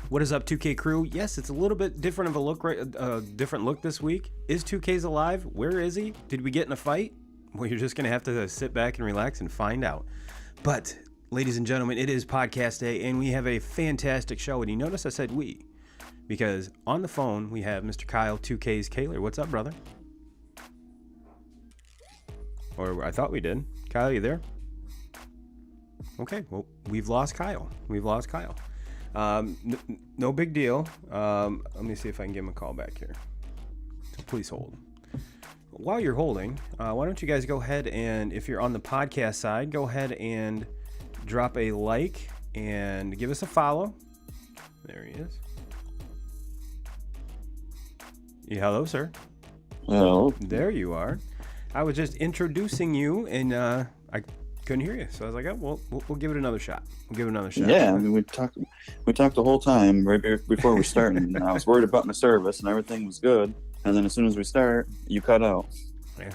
What is up, 2K crew? Yes, it's a little bit different of a look, different look this week. Is 2K's alive? Where is he? Did we get in a fight? Well, you're just gonna have to sit back and relax and find out. But, ladies and gentlemen, it is podcast day, and we have a fantastic show. And you notice I said we, because on the phone we have Mr. Kyle, 2K's Kaler. What's up, brother? Or I thought we did. Kyle, you there? Okay, well, we've lost Kyle. No big deal. Let me see if I can give him a call back here. So please hold. While you're holding, why don't you guys go ahead and, if you're on the podcast side, go ahead and drop a like and give us a follow. There he is. Yeah, hello, sir. Hello. There you are. I was just introducing you, and I couldn't hear you, so I was like, "Oh, well, we'll give it another shot. Yeah, I mean, we talked the whole time right before we started. And I was worried about my service, and everything was good. And then as soon as we start, you cut out. Yeah.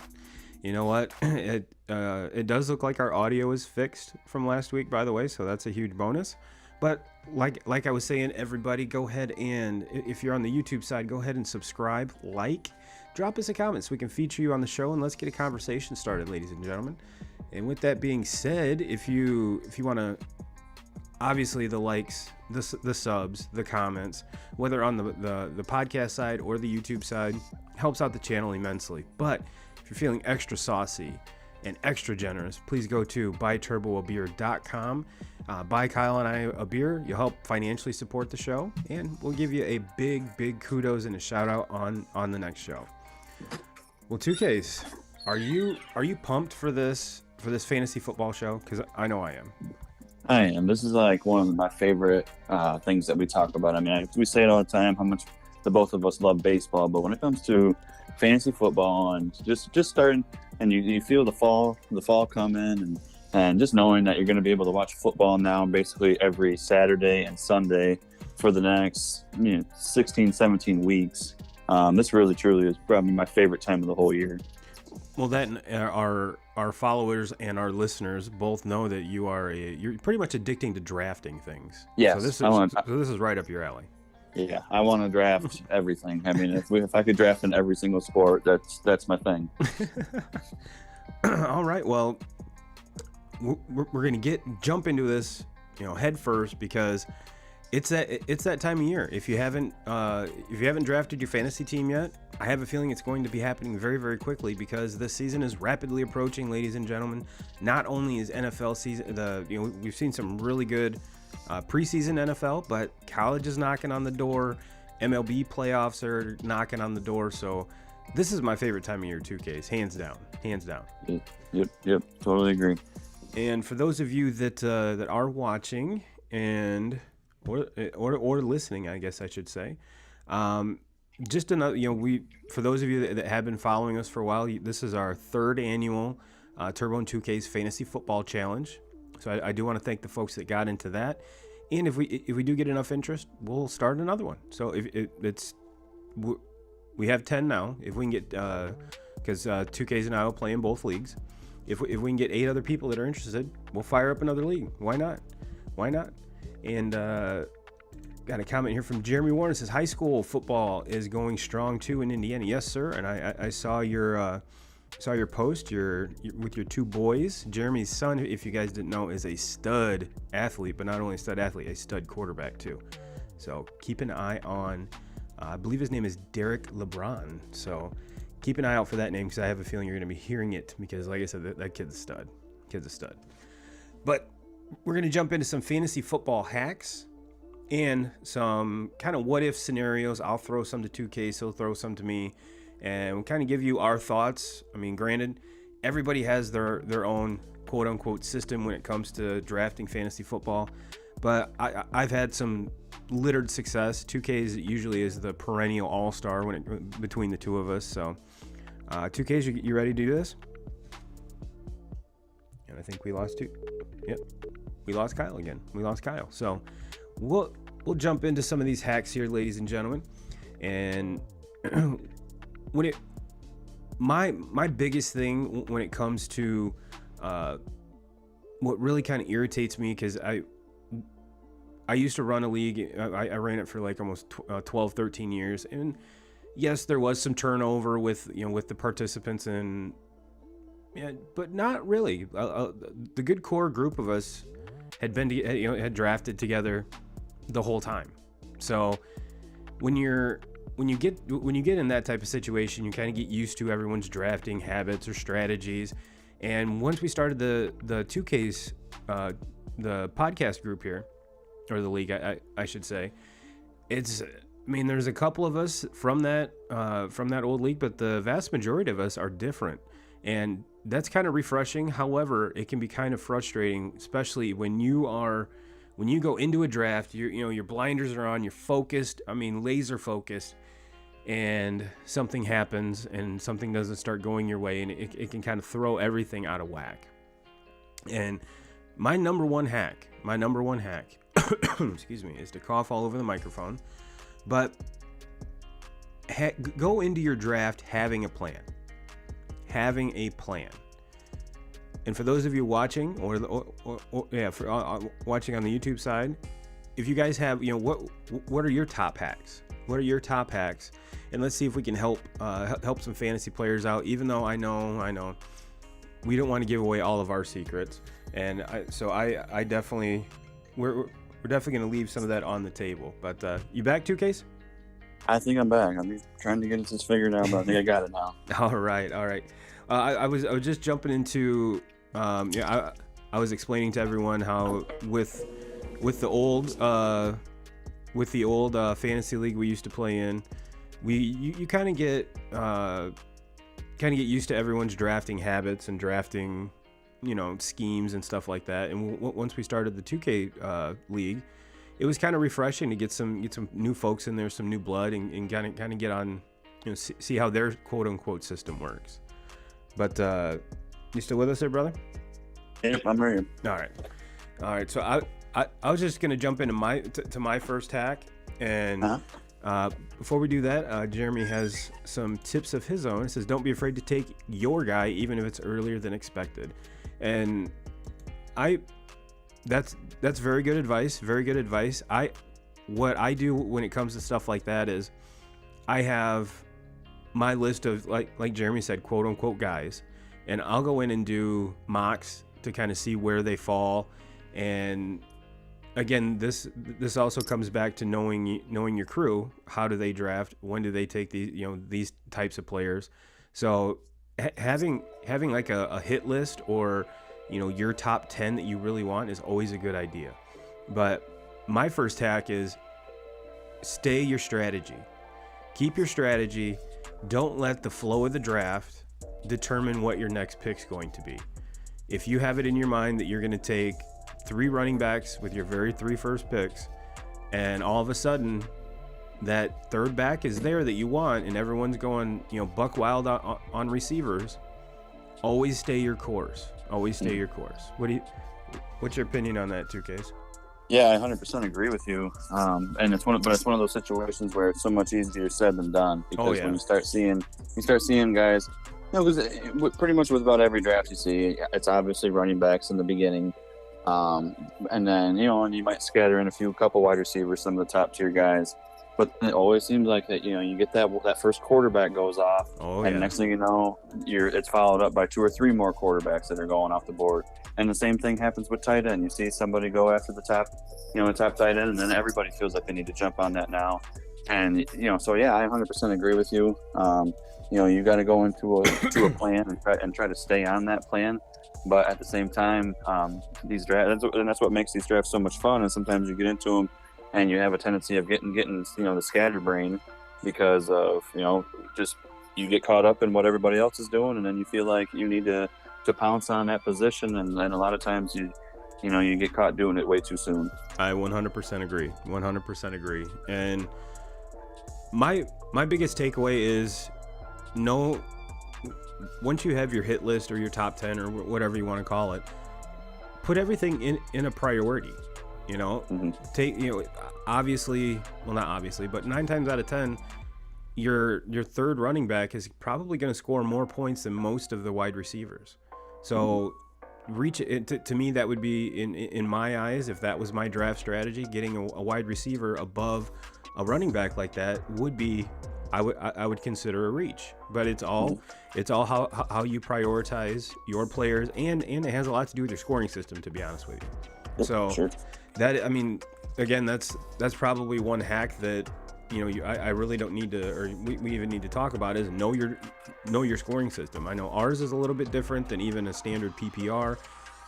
You know what? It does look like our audio is fixed from last week, by the way, so that's a huge bonus. But like I was saying, everybody, go ahead and, if you're on the YouTube side, go ahead and subscribe, drop us a comment so we can feature you on the show, and let's get a conversation started, ladies and gentlemen. And with that being said, if you want to, obviously the likes, the subs, the comments, whether on the podcast side or the YouTube side, helps out the channel immensely. But if you're feeling extra saucy and extra generous, please go to buyturboabeer.com. Buy Kyle and I a beer. You'll help financially support the show, and we'll give you a big kudos and a shout out on the next show. Well, 2Ks, are you pumped for this fantasy football show? Because I know I am. I am. This is like one of my favorite things that we talk about. I mean, we say it all the time how much the both of us love baseball, but when it comes to fantasy football and just starting, and you feel the fall coming, and just knowing that you're going to be able to watch football now basically every Saturday and Sunday for the next 16, 17 weeks. This really truly is probably my favorite time of the whole year. Well, that our followers and our listeners both know that you're pretty much addicting to drafting things. Yes, so this is right up your alley. Yeah, I want to draft everything. I mean, if I could draft in every single sport, that's my thing. All right, well, we're gonna jump into this, head first, because it's that time of year. If you haven't drafted your fantasy team yet, I have a feeling it's going to be happening very, very quickly, because this season is rapidly approaching, ladies and gentlemen. Not only is NFL season, we've seen some really good preseason NFL, but college is knocking on the door. MLB playoffs are knocking on the door. So this is my favorite time of year, 2Ks, hands down. Yep, totally agree. And for those of you that are watching and or listening, I guess I should say, just another, for those of you that have been following us for a while, this is our third annual Turbo and 2K's Fantasy Football Challenge. So I do want to thank the folks that got into that. And if we do get enough interest, we'll start another one. So we have 10 now. If we can get, because 2Ks and I will play in both leagues. If we can get 8 other people that are interested, we'll fire up another league. Why not? And got a comment here from Jeremy Warren. It says, high school football is going strong too in Indiana. Yes, sir. And I saw your post with your 2 boys. Jeremy's son, if you guys didn't know, is a stud athlete, but not only a stud athlete, a stud quarterback too. So keep an eye on, I believe his name is Derek LeBron. So keep an eye out for that name, because I have a feeling you're going to be hearing it, because like I said, that kid's a stud. But we're going to jump into some fantasy football hacks and some kind of what if scenarios. I'll throw some to 2K, so he'll throw some to me, and we'll kind of give you our thoughts. I mean, granted, everybody has their own quote unquote system when it comes to drafting fantasy football, but I've had some littered success. 2K's usually is the perennial all-star between the two of us. So 2K's, you ready to do this? And I think we lost 2. Yep, we lost Kyle again. So we'll jump into some of these hacks here, ladies and gentlemen. And my biggest thing when it comes to what really kind of irritates me, because I used to run a league. I ran it for like almost 12, 13 years. And yes, there was some turnover with, with the participants, and yeah, but not really. The good core group of us had drafted together the whole time. So when you get in that type of situation, you kind of get used to everyone's drafting habits or strategies. And once we started the 2Ks, the podcast group here, or the league, I should say, there's a couple of us from that old league, but the vast majority of us are different, and that's kind of refreshing. However, it can be kind of frustrating, especially when you go into a draft. Your blinders are on, you're focused. Laser focused, and something happens, and something doesn't start going your way, and it can kind of throw everything out of whack. And my number one hack, excuse me, is to cough all over the microphone. But go into your draft having a plan. And for those of you watching, watching on the YouTube side, if you guys have, what are your top hacks? And let's see if we can help some fantasy players out. Even though I know, we don't want to give away all of our secrets, and I definitely, we're definitely going to leave some of that on the table. But you back, 2Ks? I think I'm back. I'm trying to get this figured out, but I think I got it now. All right. I was just jumping into, I was explaining to everyone how with the old fantasy league we used to play in, you kind of get used to everyone's drafting habits and drafting, schemes and stuff like that. And once we started the 2K league, it was kind of refreshing to get some new folks in there, some new blood, and kind of get on, see how their quote unquote system works. But you still with us there, brother? Yep, I'm ready. All right. So I was just gonna jump into my first hack, and before we do that, Jeremy has some tips of his own. It says, "Don't be afraid to take your guy, even if it's earlier than expected." And that's very good advice. What I do when it comes to stuff like that is I have my list of, like Jeremy said, quote unquote guys, and I'll go in and do mocks to kind of see where they fall. And again, this also comes back to knowing your crew. How do they draft? When do they take these types of players? So having like a hit list, or your top 10 that you really want, is always a good idea. But my first hack is stay your strategy. Keep your strategy. Don't let the flow of the draft determine what your next pick's going to be. If you have it in your mind that you're going to take 3 running backs with your very 3 first picks, and all of a sudden that third back is there that you want, and everyone's going, buck wild on receivers, always stay your course. What's your opinion on that, 2Ks? Yeah, I 100% agree with you. And it's one of those situations where it's so much easier said than done, because when you start seeing guys, because pretty much with about every draft you see, it's obviously running backs in the beginning. And then, and you might scatter in a couple wide receivers, some of the top tier guys. But it always seems like that, you get that first quarterback goes off, and next thing you know, it's followed up by 2 or 3 more quarterbacks that are going off the board. And the same thing happens with tight end. You see somebody go after the top tight end, and then everybody feels like they need to jump on that now. And so yeah, I 100% agree with you. You got to go into a plan and try to stay on that plan. But at the same time, these drafts, and that's what makes these drafts so much fun. And sometimes you get into them, and you have a tendency of getting the scatterbrain, because of just you get caught up in what everybody else is doing, and then you feel like you need to pounce on that position, and then a lot of times you get caught doing it way too soon. I 100% agree. And my biggest takeaway is, once you have your hit list or your top 10 or whatever you want to call it, put everything in a priority. Take, obviously, well, not obviously, but 9 times out of 10, your third running back is probably going to score more points than most of the wide receivers. So reach it to me, that would be in my eyes, if that was my draft strategy, getting a wide receiver above a running back like that would be, I would consider a reach. But it's all how you prioritize your players, and it has a lot to do with your scoring system, to be honest with you. Yep, So sure. that, I mean, again, that's probably one hack that, you know, I really don't need to, or we even need to talk about, is know your scoring system. I know ours is a little bit different than even a standard PPR,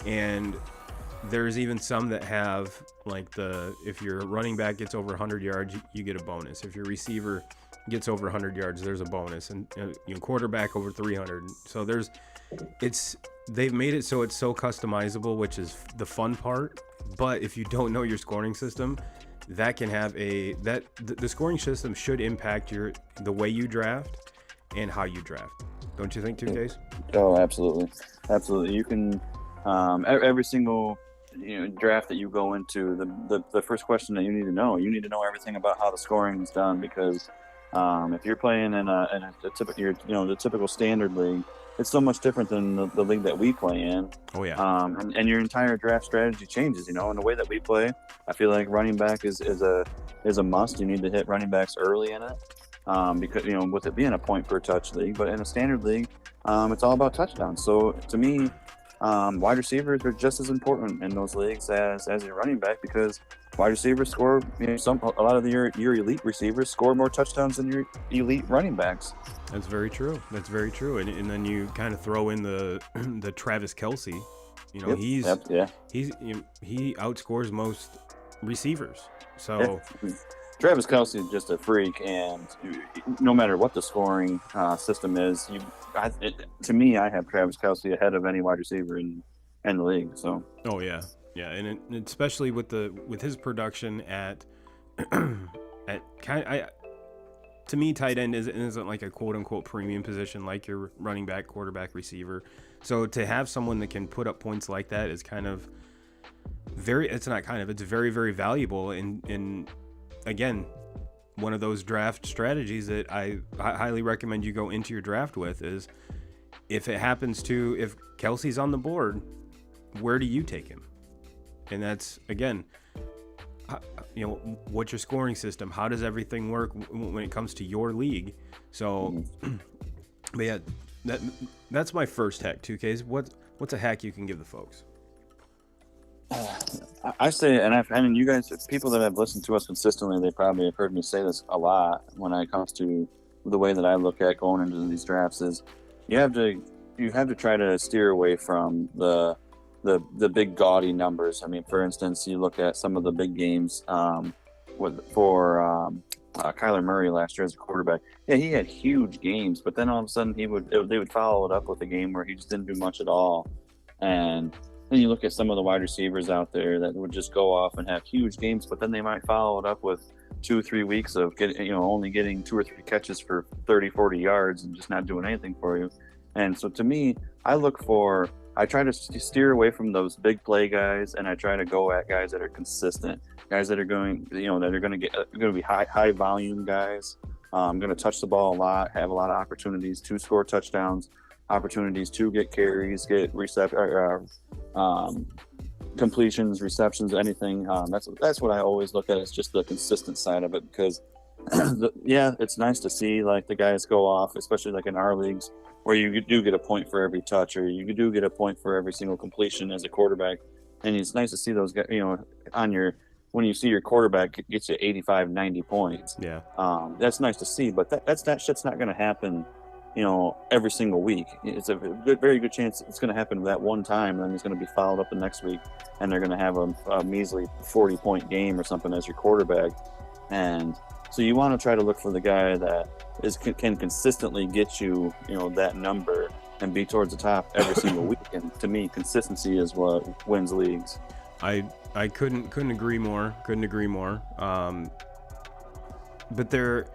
and there's even some that have, like, if your running back gets over 100 yards, you get a bonus. If your receiver gets over 100 yards, there's a bonus, and quarterback over 300. So they've made it so it's so customizable, which is the fun part. But if you don't know your scoring system, that can have the scoring system should impact the way you draft and how you draft. Don't you think, 2Ks? Oh, absolutely. You can every single draft that you go into, the first question that you need to know everything about how the scoring is done, because if you're playing in a typical, the typical standard league, it's so much different than the league that we play in. Oh yeah. And your entire draft strategy changes, and the way that we play, I feel like running back is a must. You need to hit running backs early in it, because with it being a point per touch league. But in a standard league, it's all about touchdowns. So to me, wide receivers are just as important in those leagues as your running back, because wide receivers score, a lot of your elite receivers score more touchdowns than your elite running backs. That's very true. And then you kind of throw in the Travis Kelce. Yep. He outscores most receivers. So Travis Kelce is just a freak, and no matter what the scoring system is, to me, I have Travis Kelce ahead of any wide receiver in the league. So. Oh yeah, and especially with his production at to me, tight end isn't like a quote unquote premium position like your running back, quarterback, receiver. So to have someone that can put up points like that is it's very, very valuable. And again, one of those draft strategies that I highly recommend you go into your draft with is, if Kelce's on the board, where do you take him? And that's, again, what's your scoring system? How does everything work when it comes to your league? So, but yeah, that's my first hack. 2Ks. What's a hack you can give the folks? I say, and you guys, people that have listened to us consistently, they probably have heard me say this a lot when it comes to the way that I look at going into these drafts, is you have to try to steer away from the big gaudy numbers. I mean, for instance, you look at some of the big games for Kyler Murray last year as a quarterback. Yeah, he had huge games, but then all of a sudden they would follow it up with a game where he just didn't do much at all. And then you look at some of the wide receivers out there that would just go off and have huge games, but then they might follow it up with 2-3 weeks of only getting 2 or 3 catches for 30-40 yards and just not doing anything for you. And so to me, I try to steer away from those big play guys, and I try to go at guys that are consistent, guys that are going to be high volume guys. Going to touch the ball a lot, have a lot of opportunities to score touchdowns, opportunities to get carries, get completions, receptions, anything. That's what I always look at. It's just the consistent side of it, because it's nice to see like the guys go off, especially like in our leagues, where you do get a point for every touch, or you do get a point for every single completion as a quarterback. And it's nice to see those guys, when you see your quarterback gets you 85, 90 points. Yeah. That's nice to see, but that shit's not going to happen, every single week. It's a very good chance it's going to happen that one time, and then it's going to be followed up the next week, and they're going to have a measly 40-point game or something as your quarterback. And so you want to try to look for the guy that can consistently get you, that number and be towards the top every single week. And to me, consistency is what wins leagues. I couldn't agree more. But there,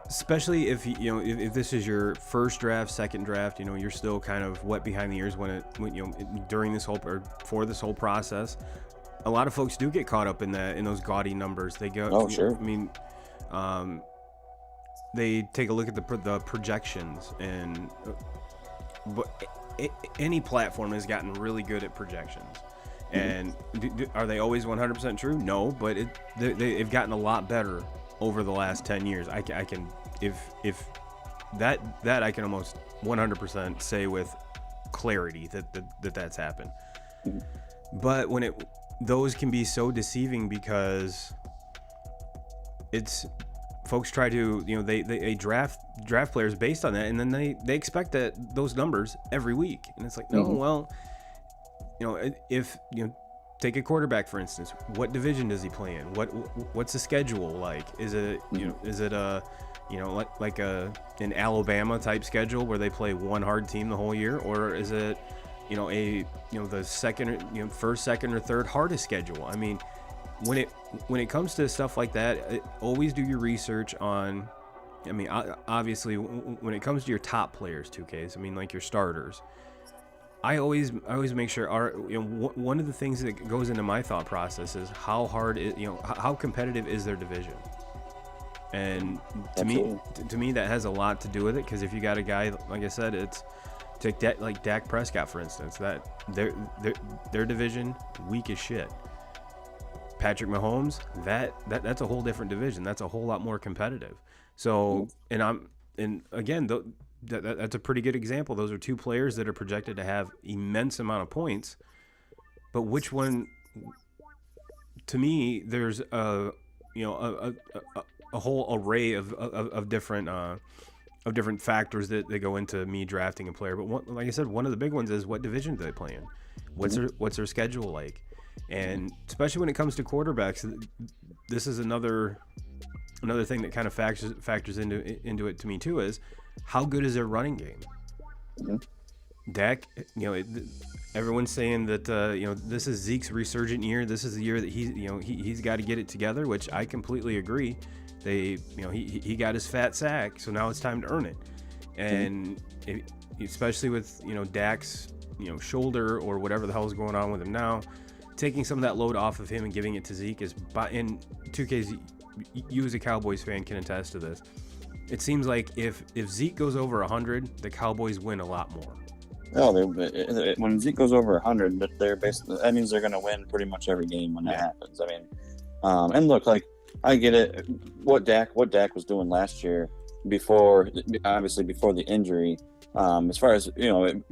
especially if if this is your first draft, second draft, you're still kind of wet behind the ears during this whole, or for this whole process. A lot of folks do get caught up in those gaudy numbers. They go, oh sure. I mean, they take a look at the projections, and but any platform has gotten really good at projections. And are they always 100% true? No, but they've gotten a lot better over the last 10 years. I can if that I can almost 100% say with clarity that's happened. But when those can be so deceiving because it's folks try to, they draft players based on that, and then they expect those numbers every week, and it's like, no, well, if take a quarterback for instance, what division does he play in? What's the schedule like? Is it is it a like an Alabama type schedule where they play one hard team the whole year, or is it the second, first, second, or third hardest schedule? I mean, when it comes to stuff like that, always do your research on. I mean, obviously, when it comes to your top players, 2Ks, I mean, like your starters, I always make sure one of the things that goes into my thought process is how hard how competitive is their division. And to me that has a lot to do with it, because if you got a guy, like I said, it's take that, like Dak Prescott for instance, that their division weak as shit. Patrick Mahomes, that's a whole different division. That's a whole lot more competitive. So, and again, that's a pretty good example. Those are two players that are projected to have immense amount of points. But which one? To me, there's a whole array of different factors that go into me drafting a player. But like I said, one of the big ones is what division do they play in? What's their schedule like? And especially when it comes to quarterbacks, this is another thing that kind of factors into it to me too, is how good is their running game? Dak, everyone's saying that this is Zeke's resurgent year. This is the year that he's got to get it together, which I completely agree. He got his fat sack, so now it's time to earn it. And especially with Dak's shoulder or whatever the hell is going on with him now, taking some of that load off of him and giving it to Zeke is, in 2Ks, you as a Cowboys fan can attest to this. It seems like if Zeke goes over 100, the Cowboys win a lot more. Oh, when Zeke goes over 100, that means they're going to win pretty much every game when that happens. I mean, and look, like, I get it. What Dak was doing last year, obviously before the injury, as far as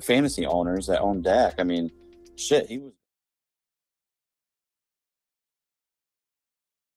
fantasy owners that own Dak, I mean, shit, he was